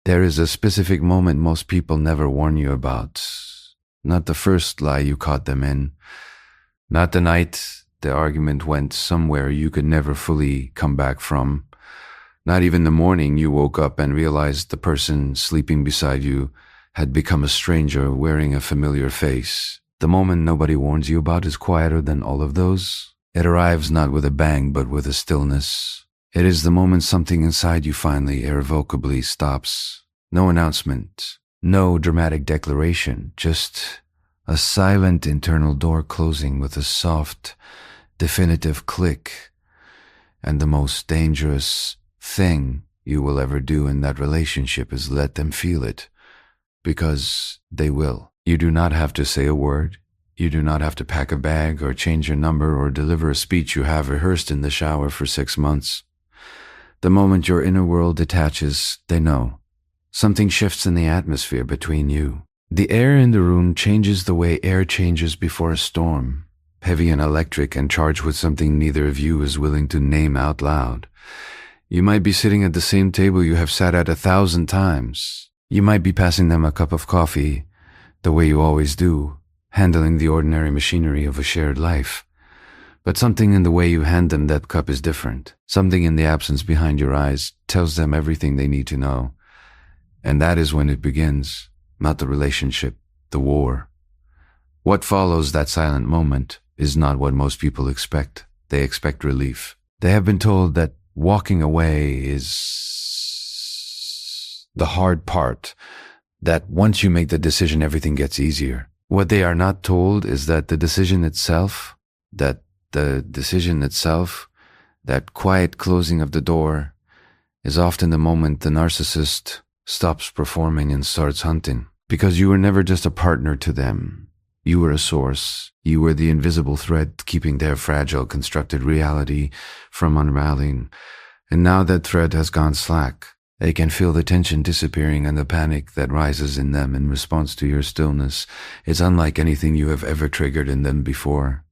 There is a specific moment most people never warn you about. Not the first lie you caught them in. Not the night the argument went somewhere you could never fully come back from. Not even the morning you woke up and realized the person sleeping beside you had become a stranger wearing a familiar face. The moment nobody warns you about is quieter than all of those. It arrives not with a bang, but with a stillness. It is the moment something inside you finally irrevocably stops. No announcement, no dramatic declaration, just a silent internal door closing with a soft, definitive click. And the most dangerous thing you will ever do in that relationship is let them feel it, because they will. You do not have to say a word. You do not have to pack a bag or change your number or deliver a speech you have rehearsed in the shower for 6 months. The moment your inner world detaches, they know. Something shifts in the atmosphere between you. The air in the room changes the way air changes before a storm, heavy and electric and charged with something neither of you is willing to name out loud. You might be sitting at the same table you have sat at 1,000 times. You might be passing them a cup of coffee, the way you always do, handling the ordinary machinery of a shared life. But something in the way you hand them that cup is different. Something in the absence behind your eyes tells them everything they need to know. And that is when it begins, not the relationship, the war. What follows that silent moment is not what most people expect. They expect relief. They have been told that walking away is the hard part, that once you make the decision, everything gets easier. What they are not told is that the decision itself, that quiet closing of the door, is often the moment the narcissist stops performing and starts hunting. Because you were never just a partner to them. You were a source. You were the invisible thread keeping their fragile, constructed reality from unraveling. And now that thread has gone slack. They can feel the tension disappearing and the panic that rises in them in response to your stillness. It's unlike anything you have ever triggered in them before.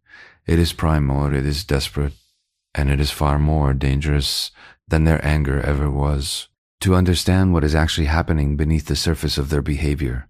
It is primal, it is desperate, and it is far more dangerous than their anger ever was. To understand what is actually happening beneath the surface of their behavior,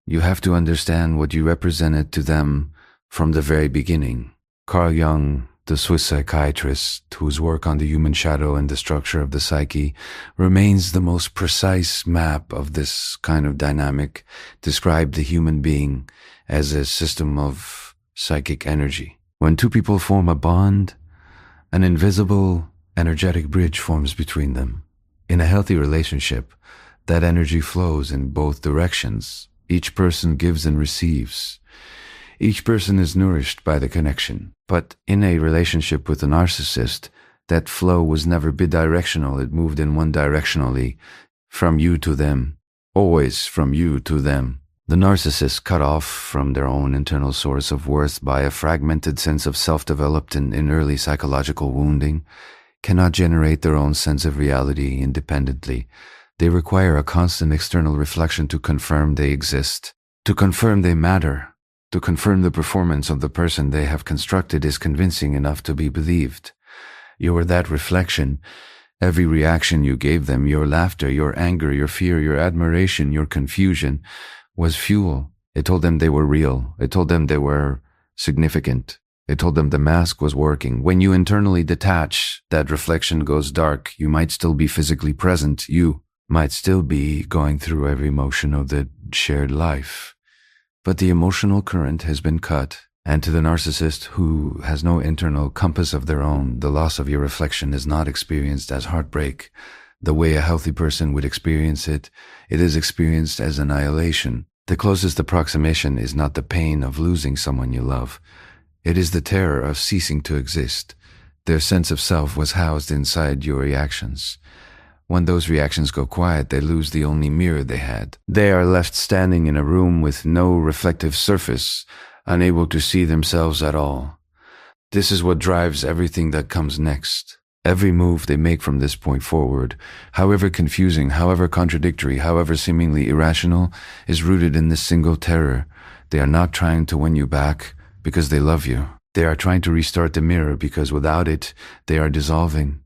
you have to understand what you represented to them from the very beginning. Carl Jung, the Swiss psychiatrist whose work on the human shadow and the structure of the psyche remains the most precise map of this kind of dynamic, described the human being as a system of psychic energy. When two people form a bond, an invisible, energetic bridge forms between them. In a healthy relationship, that energy flows in both directions. Each person gives and receives. Each person is nourished by the connection. But in a relationship with a narcissist, that flow was never bidirectional. It moved in one directionally, from you to them, always from you to them. The narcissist, cut off from their own internal source of worth by a fragmented sense of self-developed in early psychological wounding, cannot generate their own sense of reality independently. They require a constant external reflection to confirm they exist, to confirm they matter, to confirm the performance of the person they have constructed is convincing enough to be believed. You are that reflection. Every reaction you gave them, your laughter, your anger, your fear, your admiration, your confusion, was fuel. It told them they were real. It told them they were significant. It told them the mask was working. When you internally detach, that reflection goes dark. You might still be physically present. You might still be going through every emotion of the shared life. But the emotional current has been cut. And to the narcissist who has no internal compass of their own, the loss of your reflection is not experienced as heartbreak. The way a healthy person would experience it, it is experienced as annihilation. The closest approximation is not the pain of losing someone you love. It is the terror of ceasing to exist. Their sense of self was housed inside your reactions. When those reactions go quiet, they lose the only mirror they had. They are left standing in a room with no reflective surface, unable to see themselves at all. This is what drives everything that comes next. Every move they make from this point forward, however confusing, however contradictory, however seemingly irrational, is rooted in this single terror. They are not trying to win you back because they love you. They are trying to restart the mirror because without it, they are dissolving.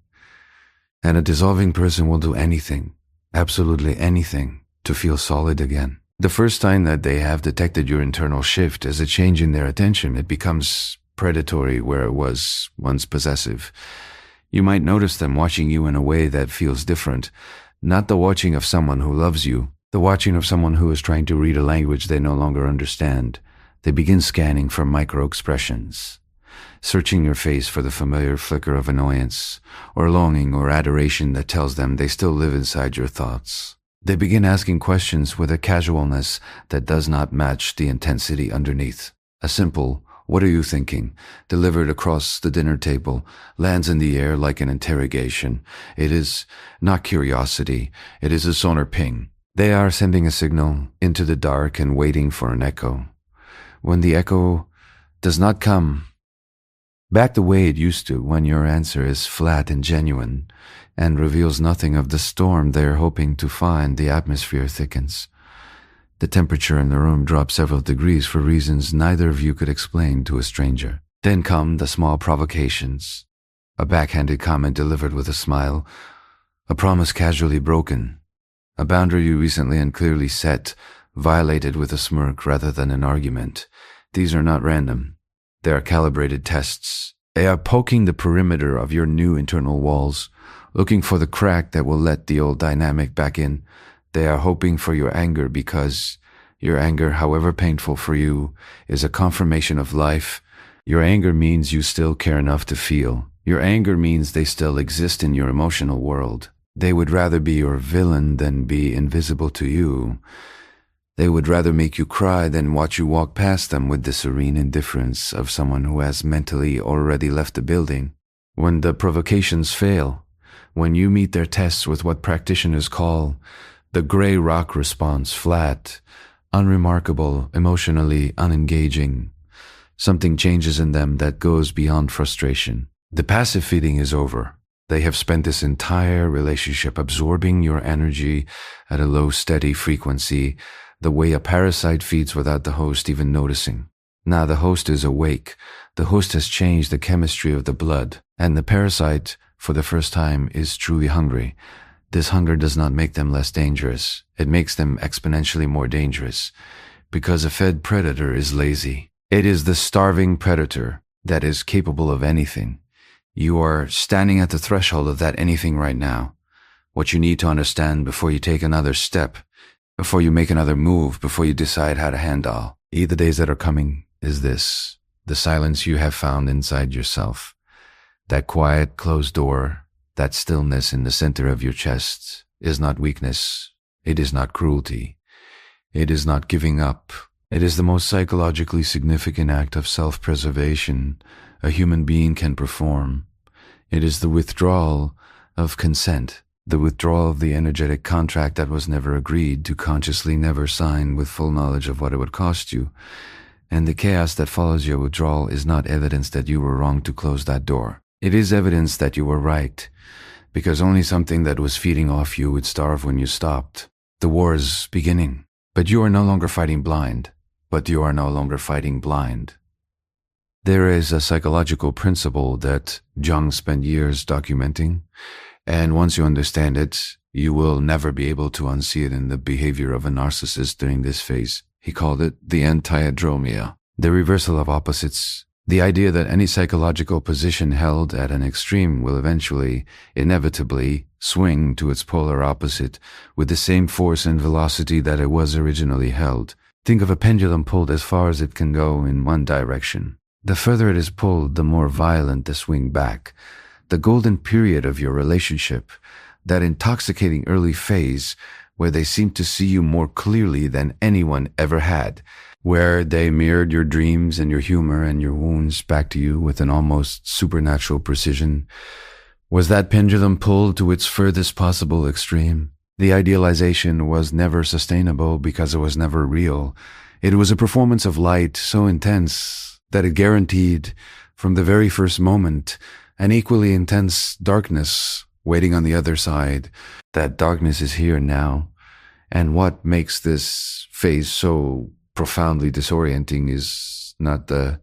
And a dissolving person will do anything absolutely anything to feel solid again. The first time that they have detected your internal shift is a change in their attention. It becomes predatory where it was once possessive. You might notice them watching you in a way that feels different, not the watching of someone who loves you, the watching of someone who is trying to read a language they no longer understand. They begin scanning for micro-expressions, searching your face for the familiar flicker of annoyance, or longing or adoration that tells them they still live inside your thoughts. They begin asking questions with a casualness that does not match the intensity underneath. A simple, "What are you thinking?" delivered across the dinner table lands in the air like an interrogation. It is not curiosity, it is a sonar ping. They are sending a signal into the dark and waiting for an echo. When the echo does not come back the way it used to, when your answer is flat and genuine and reveals nothing of the storm they are hoping to find, the atmosphere thickens. The temperature in the room drops several degrees for reasons neither of you could explain to a stranger. Then come the small provocations. A backhanded comment delivered with a smile, a promise casually broken, a boundary you recently and clearly set, violated with a smirk rather than an argument. These are not random. They are calibrated tests. They are poking the perimeter of your new internal walls, looking for the crack that will let the old dynamic back in. They are hoping for your anger because your anger, however painful for you, is a confirmation of life. Your anger means you still care enough to feel. Your anger means they still exist in your emotional world. They would rather be your villain than be invisible to you. They would rather make you cry than watch you walk past them with the serene indifference of someone who has mentally already left the building. When the provocations fail, when you meet their tests with what practitioners call the gray rock response, flat, unremarkable, emotionally unengaging, something changes in them that goes beyond frustration. The passive feeding is over. They have spent this entire relationship absorbing your energy at a low, steady frequency, the way a parasite feeds without the host even noticing. Now the host is awake. The host has changed the chemistry of the blood, and the parasite, for the first time, is truly hungry. This hunger does not make them less dangerous. It makes them exponentially more dangerous, because a fed predator is lazy. It is the starving predator that is capable of anything. You are standing at the threshold of that anything right now. What you need to understand before you take another step, before you make another move, before you decide how to handle the days that are coming, is this: the silence you have found inside yourself. That quiet, closed door, that stillness in the center of your chest is not weakness. It is not cruelty. It is not giving up. It is the most psychologically significant act of self-preservation a human being can perform. It is the withdrawal of consent, the withdrawal of the energetic contract that was never agreed to, consciously never signed with full knowledge of what it would cost you. And the chaos that follows your withdrawal is not evidence that you were wrong to close that door. It is evidence that you were right, because only something that was feeding off you would starve when you stopped. The war is beginning, but you are no longer fighting blind. There is a psychological principle that Jung spent years documenting, and once you understand it, you will never be able to unsee it in the behavior of a narcissist during this phase. He called it the antiadromia, the reversal of opposites. The idea that any psychological position held at an extreme will eventually, inevitably, swing to its polar opposite with the same force and velocity that it was originally held. Think of a pendulum pulled as far as it can go in one direction. The further it is pulled, the more violent the swing back. The golden period of your relationship, that intoxicating early phase where they seem to see you more clearly than anyone ever had, where they mirrored your dreams and your humor and your wounds back to you with an almost supernatural precision, was that pendulum pulled to its furthest possible extreme. The idealization was never sustainable because it was never real. It was a performance of light so intense that it guaranteed, from the very first moment, an equally intense darkness waiting on the other side. That darkness is here now. And what makes this phase so profoundly disorienting is not the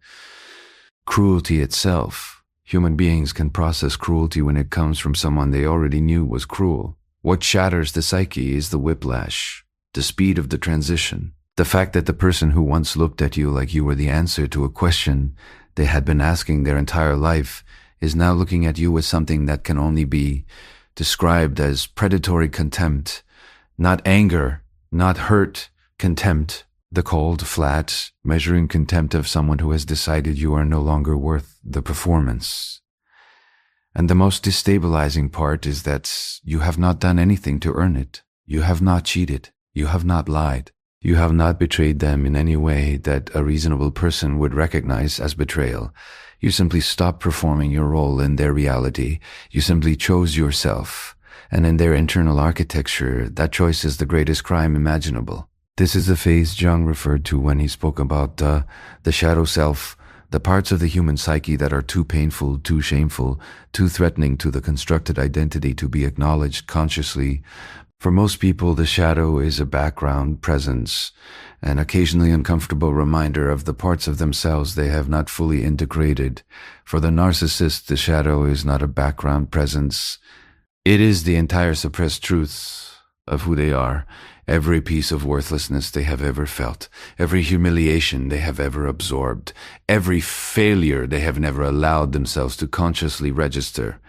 cruelty itself. Human beings can process cruelty when it comes from someone they already knew was cruel. What shatters the psyche is the whiplash, the speed of the transition, the fact that the person who once looked at you like you were the answer to a question they had been asking their entire life is now looking at you with something that can only be described as predatory contempt, not anger, not hurt, contempt, the cold, flat, measuring contempt of someone who has decided you are no longer worth the performance. And the most destabilizing part is that you have not done anything to earn it. You have not cheated. You have not lied. You have not betrayed them in any way that a reasonable person would recognize as betrayal. You simply stopped performing your role in their reality. You simply chose yourself. And in their internal architecture, that choice is the greatest crime imaginable. This is the phase Jung referred to when he spoke about the shadow self, the parts of the human psyche that are too painful, too shameful, too threatening to the constructed identity to be acknowledged consciously. For most people, the shadow is a background presence, an occasionally uncomfortable reminder of the parts of themselves they have not fully integrated. For the narcissist, the shadow is not a background presence. It is the entire suppressed truth of who they are, every piece of worthlessness they have ever felt, every humiliation they have ever absorbed, every failure they have never allowed themselves to consciously register.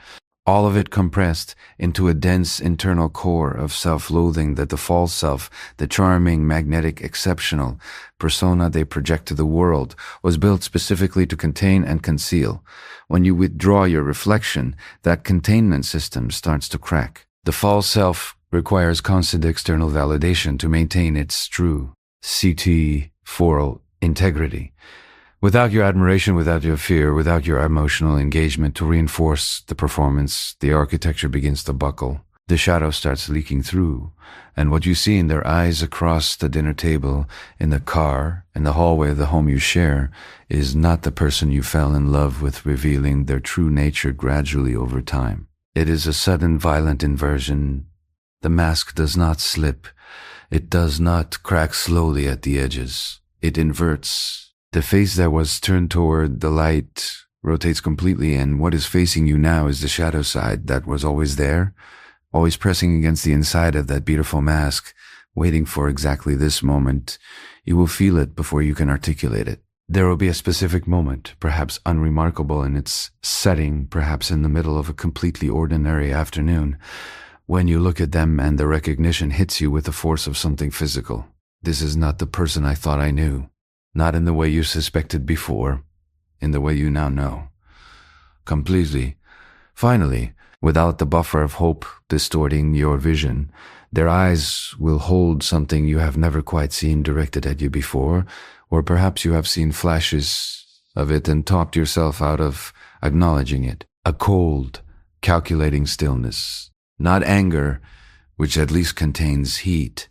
All of it compressed into a dense internal core of self-loathing that the false self, the charming, magnetic, exceptional persona they project to the world, was built specifically to contain and conceal. When you withdraw your reflection, that containment system starts to crack. The false self requires constant external validation to maintain its true CT4 integrity. Without your admiration, without your fear, without your emotional engagement to reinforce the performance, the architecture begins to buckle. The shadow starts leaking through, and what you see in their eyes across the dinner table, in the car, in the hallway of the home you share, is not the person you fell in love with, revealing their true nature gradually over time. It is a sudden, violent inversion. The mask does not slip. It does not crack slowly at the edges. It inverts. The face that was turned toward the light rotates completely, and what is facing you now is the shadow side that was always there, always pressing against the inside of that beautiful mask, waiting for exactly this moment. You will feel it before you can articulate it. There will be a specific moment, perhaps unremarkable in its setting, perhaps in the middle of a completely ordinary afternoon, when you look at them and the recognition hits you with the force of something physical. This is not the person I thought I knew. Not in the way you suspected before, in the way you now know. Completely. Finally, without the buffer of hope distorting your vision, their eyes will hold something you have never quite seen directed at you before, or perhaps you have seen flashes of it and talked yourself out of acknowledging it. A cold, calculating stillness. Not anger, which at least contains heat.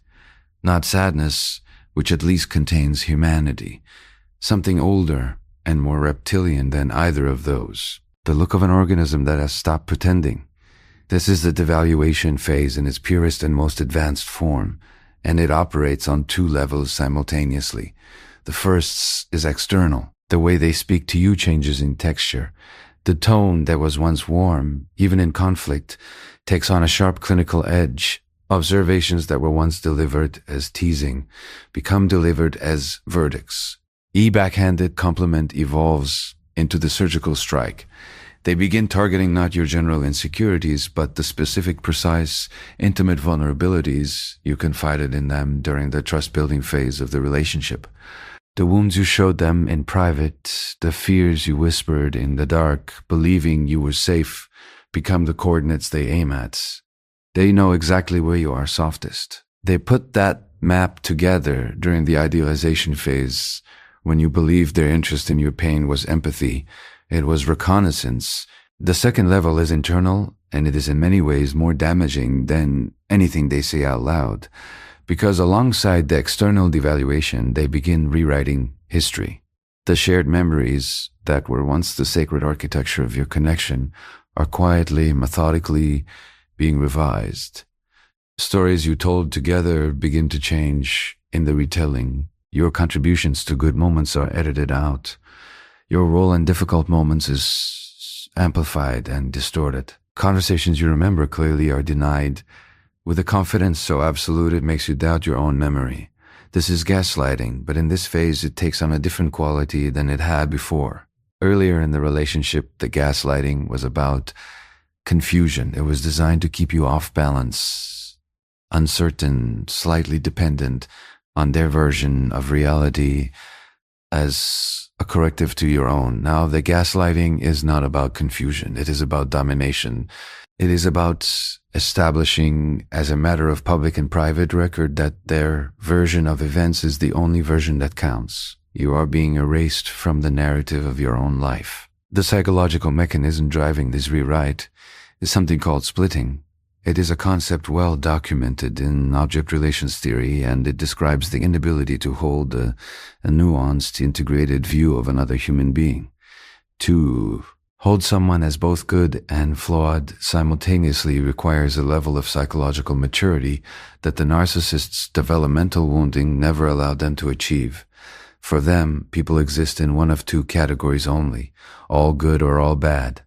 Not sadness, which at least contains humanity, something older and more reptilian than either of those. The look of an organism that has stopped pretending. This is the devaluation phase in its purest and most advanced form, and it operates on two levels simultaneously. The first is external. The way they speak to you changes in texture. The tone that was once warm, even in conflict, takes on a sharp clinical edge. Observations that were once delivered as teasing become delivered as verdicts. Backhanded compliment evolves into the surgical strike. They begin targeting not your general insecurities, but the specific, precise, intimate vulnerabilities you confided in them during the trust-building phase of the relationship. The wounds you showed them in private, the fears you whispered in the dark, believing you were safe, become the coordinates they aim at. They know exactly where you are softest. They put that map together during the idealization phase when you believed their interest in your pain was empathy. It was reconnaissance. The second level is internal, and it is in many ways more damaging than anything they say out loud, because alongside the external devaluation, they begin rewriting history. The shared memories that were once the sacred architecture of your connection are quietly, methodically being revised. Stories you told together begin to change in the retelling. Your contributions to good moments are edited out. Your role in difficult moments is amplified and distorted. Conversations you remember clearly are denied with a confidence so absolute it makes you doubt your own memory. This is gaslighting, but in this phase it takes on a different quality than it had before. Earlier in the relationship, the gaslighting was about confusion. It was designed to keep you off balance, uncertain, slightly dependent on their version of reality as a corrective to your own. Now, the gaslighting is not about confusion. It is about domination. It is about establishing as a matter of public and private record that their version of events is the only version that counts. You are being erased from the narrative of your own life. The psychological mechanism driving this rewrite is something called splitting. It is a concept well documented in object relations theory, and it describes the inability to hold a nuanced, integrated view of another human being. To hold someone as both good and flawed simultaneously requires a level of psychological maturity that the narcissist's developmental wounding never allowed them to achieve. For them, people exist in one of two categories only, all good or all bad,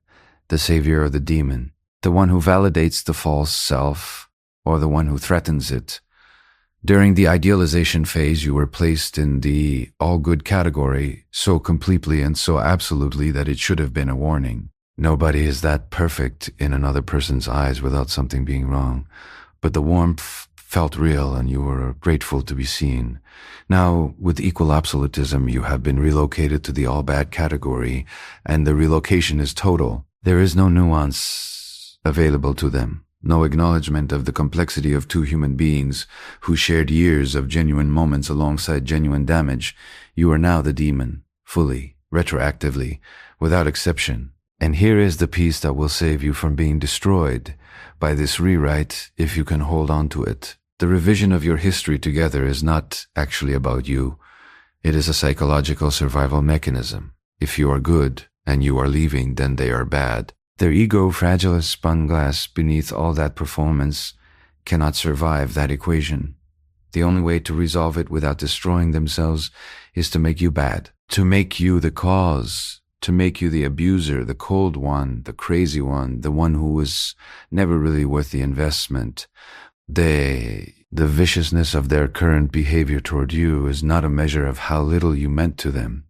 the savior or the demon, the one who validates the false self or the one who threatens it. During the idealization phase, you were placed in the all-good category so completely and so absolutely that it should have been a warning. Nobody is that perfect in another person's eyes without something being wrong, but the warmth felt real and you were grateful to be seen. Now, with equal absolutism, you have been relocated to the all-bad category, and the relocation is total. There is no nuance available to them. No acknowledgement of the complexity of two human beings who shared years of genuine moments alongside genuine damage. You are now the demon, fully, retroactively, without exception. And here is the piece that will save you from being destroyed by this rewrite if you can hold on to it. The revision of your history together is not actually about you. It is a psychological survival mechanism. If you are good and you are leaving, then they are bad. Their ego, fragile as spun glass beneath all that performance, cannot survive that equation. The only way to resolve it without destroying themselves is to make you bad, to make you the cause, to make you the abuser, the cold one, the crazy one, the one who was never really worth the investment. The viciousness of their current behavior toward you is not a measure of how little you meant to them.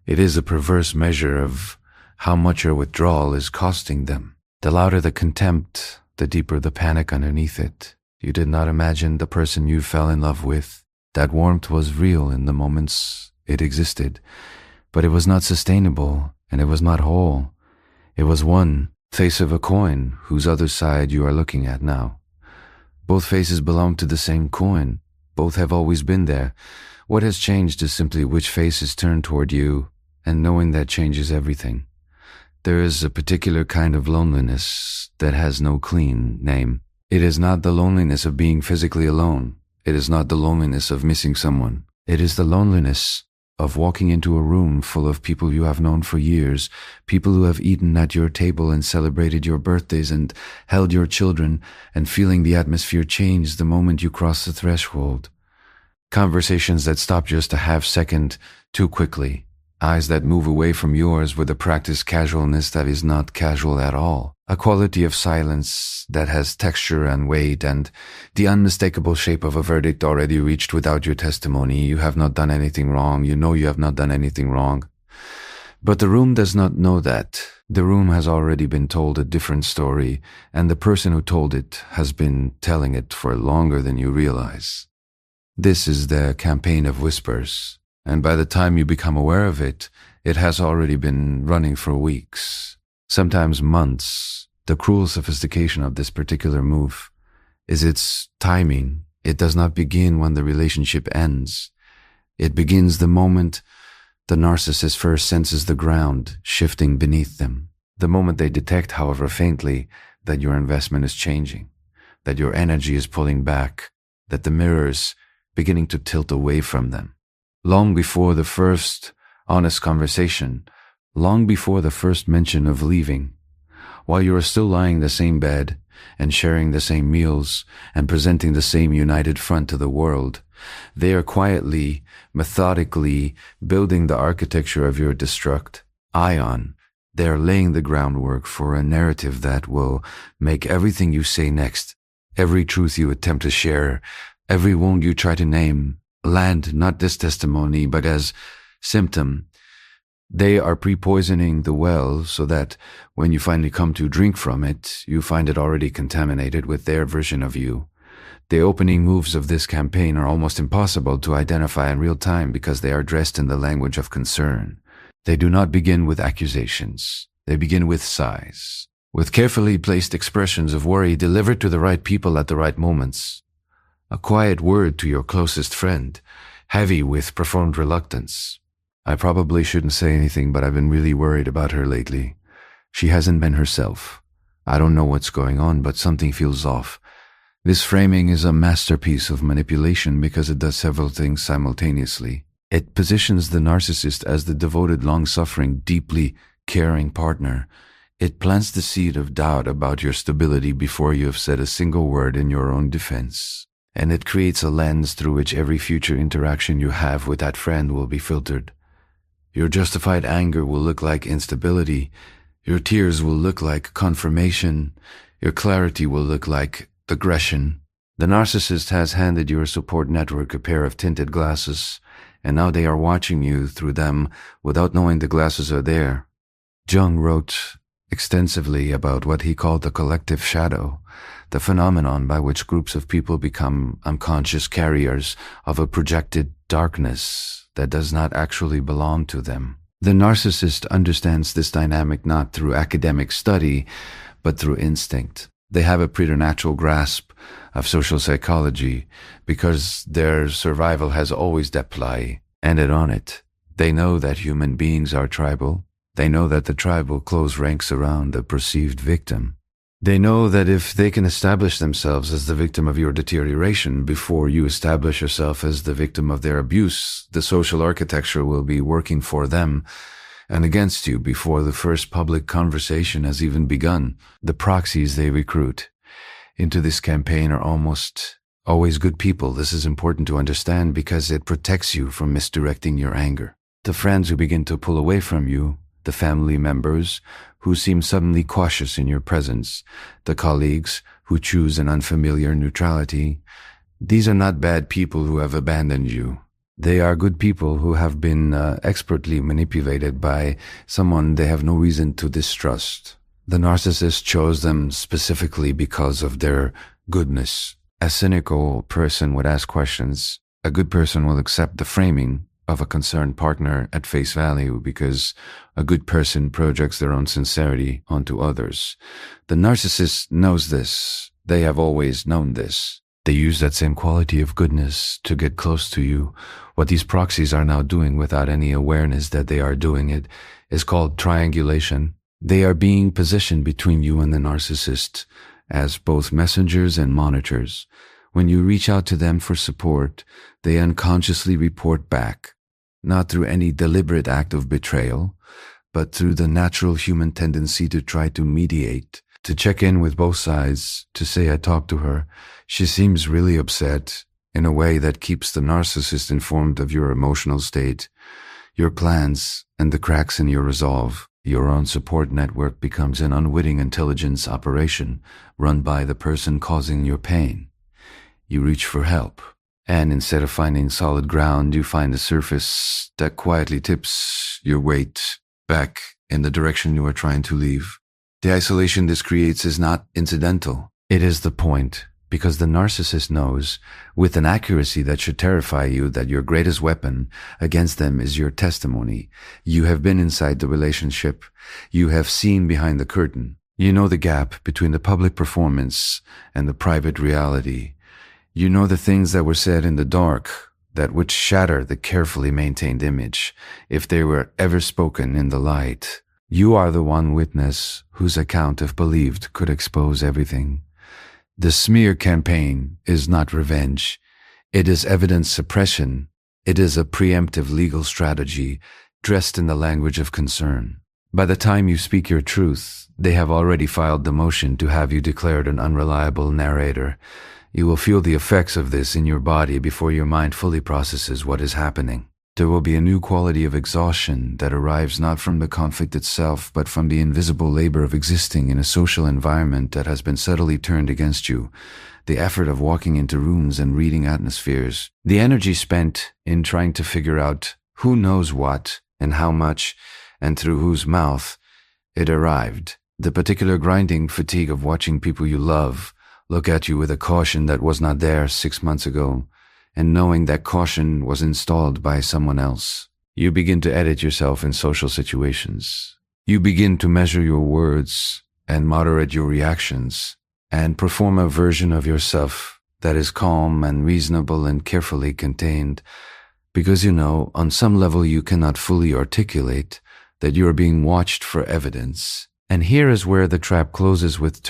It is a perverse measure of how much your withdrawal is costing them. The louder the contempt, the deeper the panic underneath it. You did not imagine the person you fell in love with. That warmth was real in the moments it existed, but it was not sustainable and it was not whole. It was one face of a coin whose other side you are looking at now. Both faces belong to the same coin. Both have always been there. What has changed is simply which face is turned toward you, and knowing that changes everything. There is a particular kind of loneliness that has no clean name. It is not the loneliness of being physically alone. It is not the loneliness of missing someone. It is the loneliness of walking into a room full of people you have known for years, people who have eaten at your table and celebrated your birthdays and held your children, and feeling the atmosphere change the moment you cross the threshold. Conversations that stop just a half second too quickly. Eyes that move away from yours with a practiced casualness that is not casual at all. A quality of silence that has texture and weight, and the unmistakable shape of a verdict already reached without your testimony. You have not done anything wrong. You know you have not done anything wrong. But the room does not know that. The room has already been told a different story, and the person who told it has been telling it for longer than you realize. This is the campaign of whispers. And by the time you become aware of it, it has already been running for weeks, sometimes months. The cruel sophistication of this particular move is its timing. It does not begin when the relationship ends. It begins the moment the narcissist first senses the ground shifting beneath them. The moment they detect, however faintly, that your investment is changing, that your energy is pulling back, that the mirror's beginning to tilt away from them. Long before the first honest conversation, long before the first mention of leaving, while you are still lying in the same bed and sharing the same meals and presenting the same united front to the world, they are quietly, methodically building the architecture of your destruct ion. They are laying the groundwork for a narrative that will make everything you say next Every truth you attempt to share, every wound you try to name, land not as testimony, but as symptom. They are pre-poisoning the well so that when you finally come to drink from it, you find it already contaminated with their version of you. The opening moves of this campaign are almost impossible to identify in real time because they are dressed in the language of concern. They do not begin with accusations. They begin with sighs, with carefully placed expressions of worry delivered to the right people at the right moments. A quiet word to your closest friend, heavy with profound reluctance. I probably shouldn't say anything, but I've been really worried about her lately. She hasn't been herself. I don't know what's going on, but something feels off. This framing is a masterpiece of manipulation because it does several things simultaneously. It positions the narcissist as the devoted, long-suffering, deeply caring partner. It plants the seed of doubt about your stability before you have said a single word in your own defense. And it creates a lens through which every future interaction you have with that friend will be filtered. Your justified anger will look like instability. Your tears will look like confirmation. Your clarity will look like aggression. The narcissist has handed your support network a pair of tinted glasses, and now they are watching you through them without knowing the glasses are there. Jung wrote extensively about what he called the collective shadow, the phenomenon by which groups of people become unconscious carriers of a projected darkness that does not actually belong to them. The narcissist understands this dynamic not through academic study, but through instinct. They have a preternatural grasp of social psychology because their survival has always depended on it. They know that human beings are tribal. They know that the tribal close ranks around the perceived victim. They know that if they can establish themselves as the victim of your deterioration before you establish yourself as the victim of their abuse, the social architecture will be working for them and against you before the first public conversation has even begun. The proxies they recruit into this campaign are almost always good people. This is important to understand because it protects you from misdirecting your anger. The friends who begin to pull away from you, the family members who seem suddenly cautious in your presence, the colleagues who choose an unfamiliar neutrality, these are not bad people who have abandoned you. They are good people who have been expertly manipulated by someone they have no reason to distrust. The narcissist chose them specifically because of their goodness. A cynical person would ask questions. A good person will accept the framing of a concerned partner at face value because a good person projects their own sincerity onto others. The narcissist knows this. They have always known this. They use that same quality of goodness to get close to you. What these proxies are now doing without any awareness that they are doing it is called triangulation. They are being positioned between you and the narcissist as both messengers and monitors. When you reach out to them for support, they unconsciously report back, not through any deliberate act of betrayal, but through the natural human tendency to try to mediate, to check in with both sides, to say, I talked to her. She seems really upset, in a way that keeps the narcissist informed of your emotional state, your plans, and the cracks in your resolve. Your own support network becomes an unwitting intelligence operation run by the person causing your pain. You reach for help, and instead of finding solid ground, you find a surface that quietly tips your weight back in the direction you are trying to leave. The isolation this creates is not incidental. It is the point, because the narcissist knows, with an accuracy that should terrify you, that your greatest weapon against them is your testimony. You have been inside the relationship. You have seen behind the curtain. You know the gap between the public performance and the private reality. You know the things that were said in the dark that would shatter the carefully maintained image if they were ever spoken in the light. You are the one witness whose account, if believed, could expose everything. The smear campaign is not revenge. It is evidence suppression. It is a preemptive legal strategy dressed in the language of concern. By the time you speak your truth, they have already filed the motion to have you declared an unreliable narrator. You will feel the effects of this in your body before your mind fully processes what is happening. There will be a new quality of exhaustion that arrives not from the conflict itself, but from the invisible labor of existing in a social environment that has been subtly turned against you. the effort of walking into rooms and reading atmospheres, the energy spent in trying to figure out who knows what and how much and through whose mouth it arrived, the particular grinding fatigue of watching people you love look at you with a caution that was not there 6 months ago, and knowing that caution was installed by someone else. You begin to edit yourself in social situations. You begin to measure your words and moderate your reactions, and perform a version of yourself that is calm and reasonable and carefully contained, because you know, on some level you cannot fully articulate that you are being watched for evidence. And here is where the trap closes with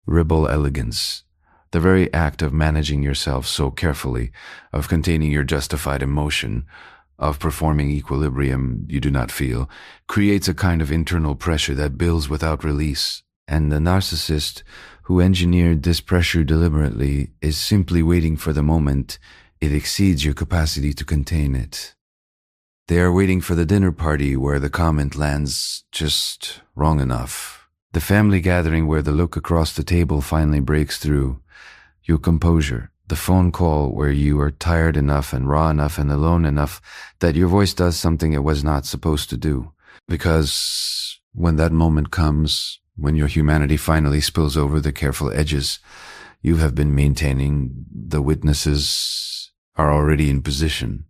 ribble elegance. The very act of managing yourself so carefully, of containing your justified emotion, of performing equilibrium you do not feel, creates a kind of internal pressure that builds without release. And the narcissist who engineered this pressure deliberately is simply waiting for the moment it exceeds your capacity to contain it. They are waiting for the dinner party where the comment lands just wrong enough. The family gathering where the look across the table finally breaks through your composure. The phone call where you are tired enough and raw enough and alone enough that your voice does something it was not supposed to do. Because when that moment comes, when your humanity finally spills over the careful edges you have been maintaining, the witnesses are already in position.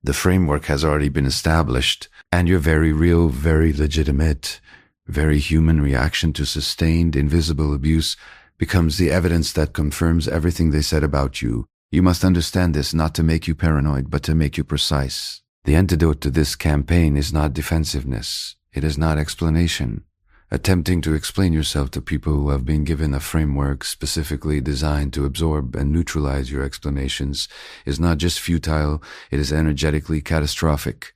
The framework has already been established, and your very real, very legitimate, very human reaction to sustained, invisible abuse becomes the evidence that confirms everything they said about you. You must understand this not to make you paranoid, but to make you precise. The antidote to this campaign is not defensiveness. It is not explanation. Attempting to explain yourself to people who have been given a framework specifically designed to absorb and neutralize your explanations is not just futile, it is energetically catastrophic.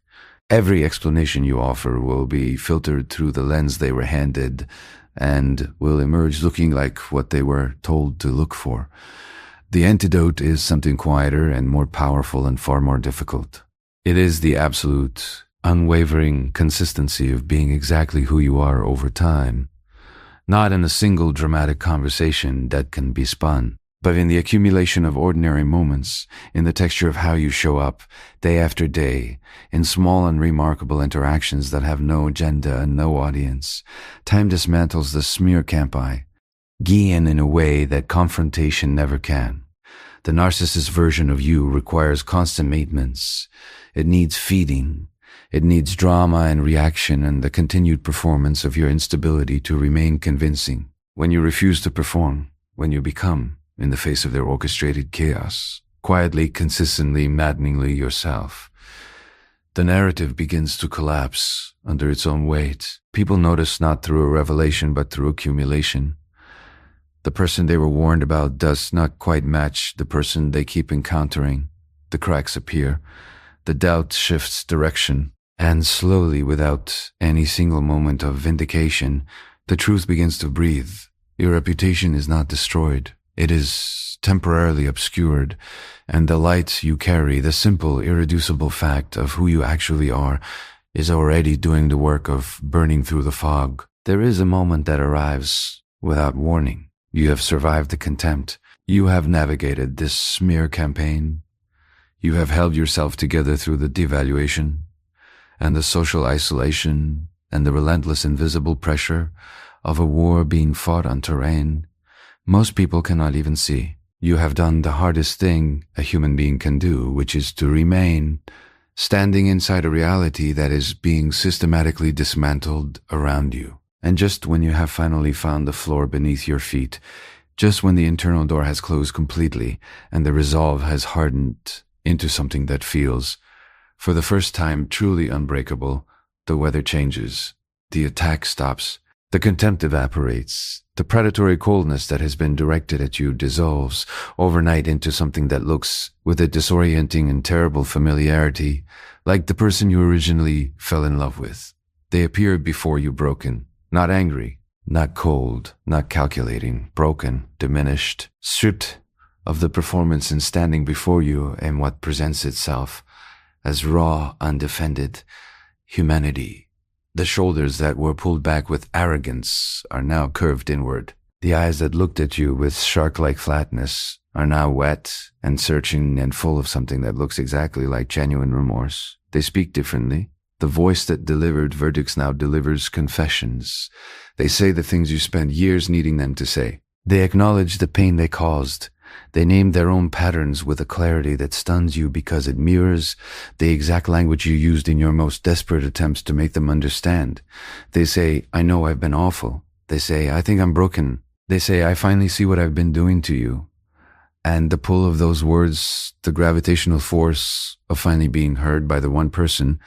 Every explanation you offer will be filtered through the lens they were handed and will emerge looking like what they were told to look for. The antidote is something quieter and more powerful and far more difficult. It is the absolute, unwavering consistency of being exactly who you are over time, not in a single dramatic conversation that can be spun, but in the accumulation of ordinary moments, in the texture of how you show up day after day, in small and remarkable interactions that have no agenda and no audience. Time dismantles the smear campi, Guillen in a way that confrontation never can. The narcissist version of you requires constant maintenance. It needs feeding. It needs drama and reaction and the continued performance of your instability to remain convincing. When you refuse to perform, when you become, in the face of their orchestrated chaos, quietly, consistently, maddeningly yourself, the narrative begins to collapse under its own weight. People notice not through a revelation but through accumulation. The person they were warned about does not quite match the person they keep encountering. The cracks appear. The doubt shifts direction. And slowly, without any single moment of vindication, the truth begins to breathe. Your reputation is not destroyed. It is temporarily obscured, and the light you carry, the simple, irreducible fact of who you actually are, is already doing the work of burning through the fog. There is a moment that arrives without warning. You have survived the contempt. You have navigated this smear campaign. You have held yourself together through the devaluation and the social isolation and the relentless invisible pressure of a war being fought on terrain most people cannot even see. You have done the hardest thing a human being can do, which is to remain standing inside a reality that is being systematically dismantled around you. And just when you have finally found the floor beneath your feet, just when the internal door has closed completely and the resolve has hardened into something that feels, for the first time, truly unbreakable, the weather changes, the attack stops, the contempt evaporates, the predatory coldness that has been directed at you dissolves overnight into something that looks, with a disorienting and terrible familiarity, like the person you originally fell in love with. They appear before you broken, not angry, not cold, not calculating, broken, diminished, stripped of the performance and standing before you in what presents itself as raw, undefended humanity. The shoulders that were pulled back with arrogance are now curved inward. The eyes that looked at you with shark-like flatness are now wet and searching and full of something that looks exactly like genuine remorse. They speak differently. The voice that delivered verdicts now delivers confessions. They say the things you spent years needing them to say. They acknowledge the pain they caused. They name their own patterns with a clarity that stuns you because it mirrors the exact language you used in your most desperate attempts to make them understand. They say, I know I've been awful. They say, I think I'm broken. They say, I finally see what I've been doing to you. And the pull of those words, the gravitational force of finally being heard by the one person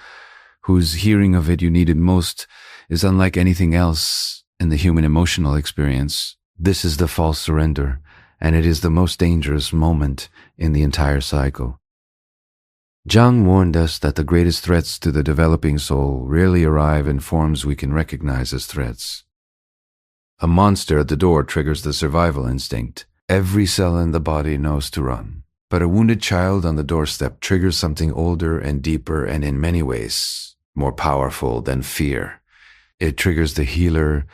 whose hearing of it you needed most, is unlike anything else in the human emotional experience. This is the false surrender, and it is the most dangerous moment in the entire cycle. Jung warned us that the greatest threats to the developing soul rarely arrive in forms we can recognize as threats. A monster at the door triggers the survival instinct. Every cell in the body knows to run. But a wounded child on the doorstep triggers something older and deeper and in many ways more powerful than fear. It triggers the healer.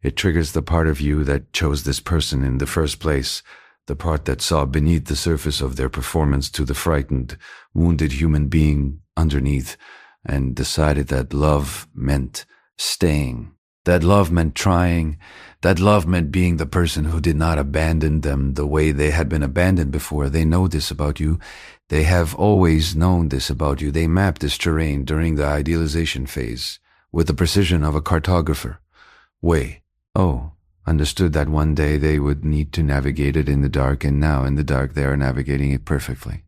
It triggers the part of you that chose this person in the first place, the part that saw beneath the surface of their performance to the frightened, wounded human being underneath and decided that love meant staying. That love meant trying. That love meant being the person who did not abandon them the way they had been abandoned before. They know this about you. They have always known this about you. They mapped this terrain during the idealization phase with the precision of a cartographer. Understood that one day they would need to navigate it in the dark, and now in the dark they are navigating it perfectly.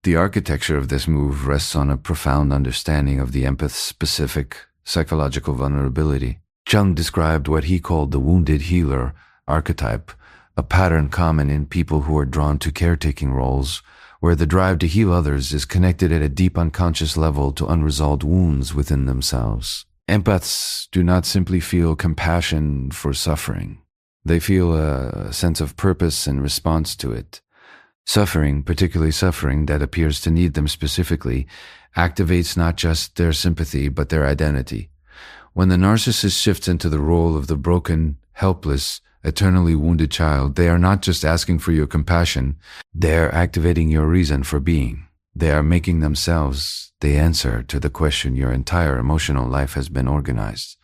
The architecture of this move rests on a profound understanding of the empath's specific psychological vulnerability. Jung described what he called the wounded healer archetype, a pattern common in people who are drawn to caretaking roles, where the drive to heal others is connected at a deep unconscious level to unresolved wounds within themselves. Empaths do not simply feel compassion for suffering. They feel a sense of purpose in response to it. Suffering, particularly suffering that appears to need them specifically, activates not just their sympathy but their identity. When the narcissist shifts into the role of the broken, helpless, eternally wounded child, they are not just asking for your compassion, they are activating your reason for being. They are making themselves the answer to the question your entire emotional life has been organized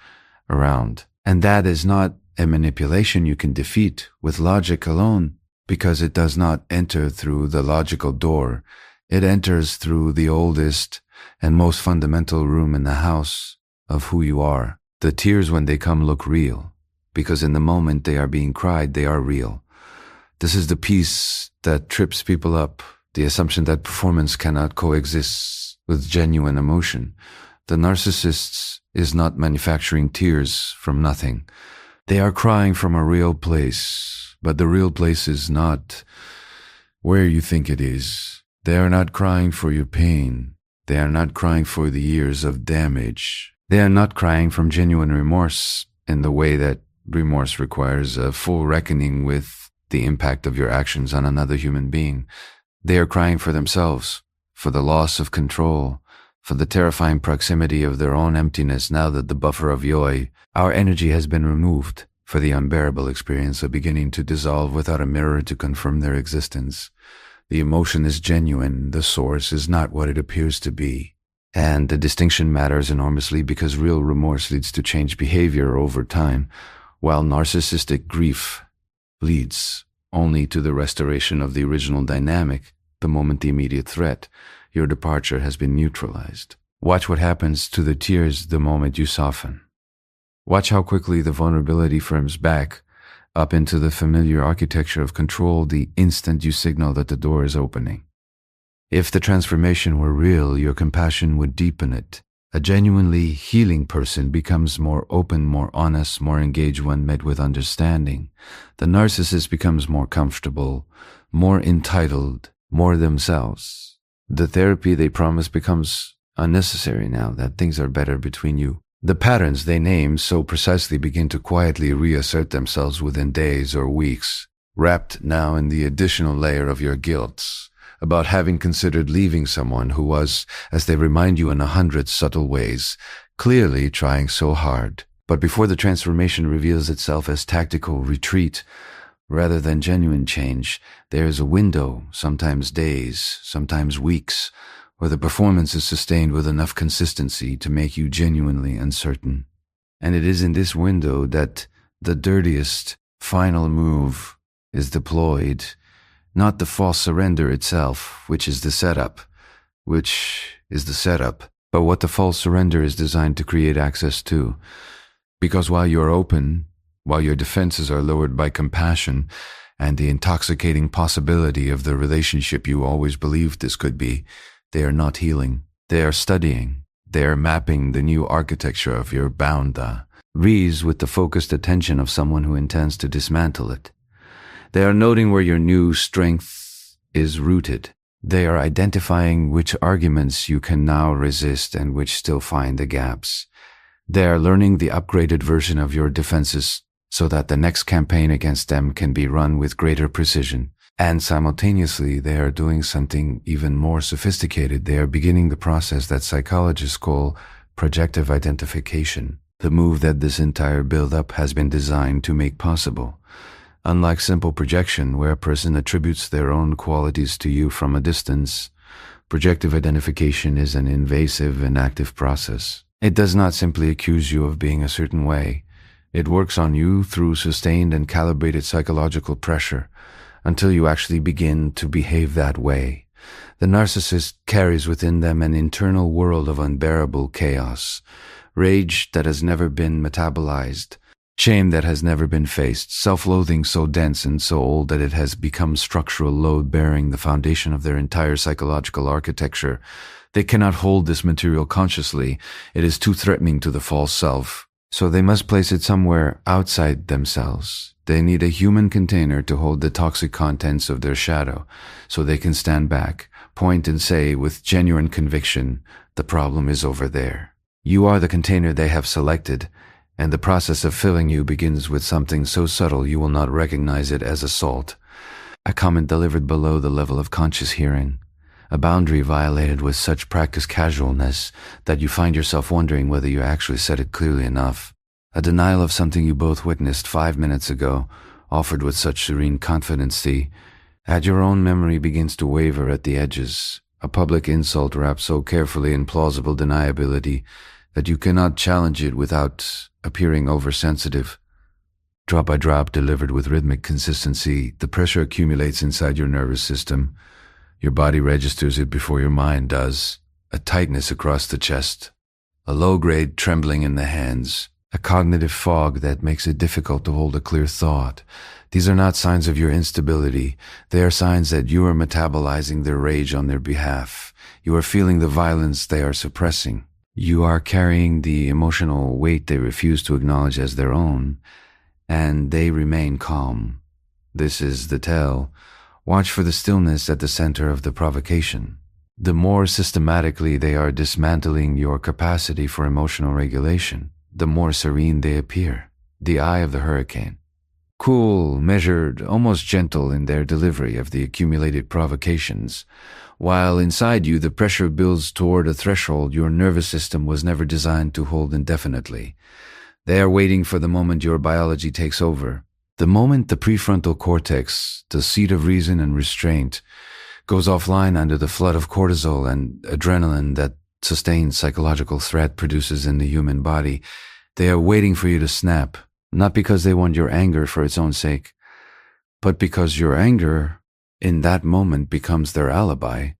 around. And that is not a manipulation you can defeat with logic alone, because it does not enter through the logical door. It enters through the oldest and most fundamental room in the house of who you are. The tears, when they come, look real, because in the moment they are being cried, they are real. This is the piece that trips people up, the assumption that performance cannot coexist with genuine emotion. The narcissist is not manufacturing tears from nothing. They are crying from a real place, but the real place is not where you think it is. They are not crying for your pain. They are not crying for the years of damage. They are not crying from genuine remorse in the way that remorse requires a full reckoning with the impact of your actions on another human being. They are crying for themselves, for the loss of control, for the terrifying proximity of their own emptiness now that the buffer of joy, our energy, has been removed, for the unbearable experience of beginning to dissolve without a mirror to confirm their existence. The emotion is genuine, the source is not what it appears to be. And the distinction matters enormously because real remorse leads to changed behavior over time, while narcissistic grief leads only to the restoration of the original dynamic the moment the immediate threat, your departure, has been neutralized. Watch what happens to the tears the moment you soften. Watch how quickly the vulnerability firms back up into the familiar architecture of control the instant you signal that the door is opening. If the transformation were real, your compassion would deepen it. A genuinely healing person becomes more open, more honest, more engaged when met with understanding. The narcissist becomes more comfortable, more entitled, more themselves. The therapy they promise becomes unnecessary now that things are better between you. The patterns they name so precisely begin to quietly reassert themselves within days or weeks, wrapped now in the additional layer of your guilt about having considered leaving someone who was, as they remind you in 100 subtle ways, clearly trying so hard. But before the transformation reveals itself as tactical retreat rather than genuine change, there is a window, sometimes days, sometimes weeks, where the performance is sustained with enough consistency to make you genuinely uncertain. And it is in this window that the dirtiest final move is deployed, not the false surrender itself, which is the setup, but what the false surrender is designed to create access to. Because while you're open, while your defenses are lowered by compassion and the intoxicating possibility of the relationship you always believed this could be, they are not healing. They are studying. They are mapping the new architecture of your bounda, Rees with the focused attention of someone who intends to dismantle it. They are noting where your new strength is rooted. They are identifying which arguments you can now resist and which still find the gaps. They are learning the upgraded version of your defenses so that the next campaign against them can be run with greater precision. And simultaneously, they are doing something even more sophisticated. They are beginning the process that psychologists call projective identification, the move that this entire build-up has been designed to make possible. Unlike simple projection, where a person attributes their own qualities to you from a distance, projective identification is an invasive and active process. It does not simply accuse you of being a certain way. It works on you through sustained and calibrated psychological pressure until you actually begin to behave that way. The narcissist carries within them an internal world of unbearable chaos, rage that has never been metabolized, shame that has never been faced, self-loathing so dense and so old that it has become structural load bearing the foundation of their entire psychological architecture. They cannot hold this material consciously. It is too threatening to the false self. So they must place it somewhere outside themselves. They need a human container to hold the toxic contents of their shadow, so they can stand back, point and say with genuine conviction, the problem is over there. You are the container they have selected, and the process of filling you begins with something so subtle you will not recognize it as assault. A comment delivered below the level of conscious hearing. A boundary violated with such practiced casualness that you find yourself wondering whether you actually said it clearly enough. A denial of something you both witnessed 5 minutes ago, offered with such serene confidence, as your own memory begins to waver at the edges. A public insult wrapped so carefully in plausible deniability that you cannot challenge it without appearing oversensitive. Drop by drop, delivered with rhythmic consistency, the pressure accumulates inside your nervous system. Your body registers it before your mind does. A tightness across the chest, a low-grade trembling in the hands, a cognitive fog that makes it difficult to hold a clear thought. These are not signs of your instability. They are signs that you are metabolizing their rage on their behalf. You are feeling the violence they are suppressing. You are carrying the emotional weight they refuse to acknowledge as their own, and they remain calm. This is the tell. Watch for the stillness at the center of the provocation. The more systematically they are dismantling your capacity for emotional regulation, the more serene they appear. The eye of the hurricane. Cool, measured, almost gentle in their delivery of the accumulated provocations. While inside you the pressure builds toward a threshold your nervous system was never designed to hold indefinitely. They are waiting for the moment your biology takes over. The moment the prefrontal cortex, the seat of reason and restraint, goes offline under the flood of cortisol and adrenaline that sustained psychological threat produces in the human body, they are waiting for you to snap, not because they want your anger for its own sake, but because your anger in that moment becomes their alibi.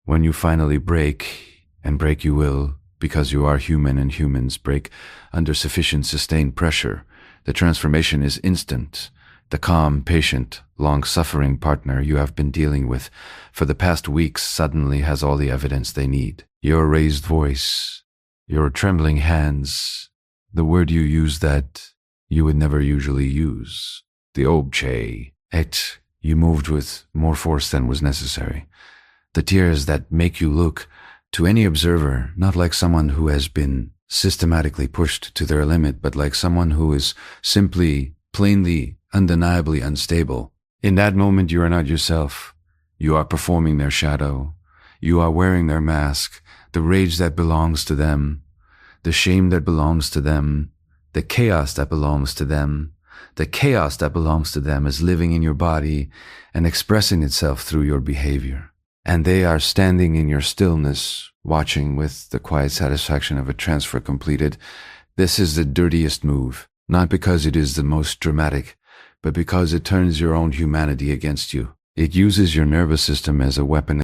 When you finally break, and break you will, because you are human and humans break under sufficient sustained pressure, the transformation is instant. The calm, patient, long-suffering partner you have been dealing with for the past weeks suddenly has all the evidence they need. Your raised voice, your trembling hands, the word you use that you would never usually use, the obche, et, you moved with more force than was necessary. The tears that make you look, to any observer, not like someone who has been systematically pushed to their limit, but like someone who is simply, plainly, undeniably unstable. In that moment, you are not yourself. You are performing their shadow. You are wearing their mask, the rage that belongs to them, the shame that belongs to them, The chaos that belongs to them, is living in your body and expressing itself through your behavior. And they are standing in your stillness, watching with the quiet satisfaction of a transfer completed. This is the dirtiest move, not because it is the most dramatic, but because it turns your own humanity against you. It uses your nervous system as a weapon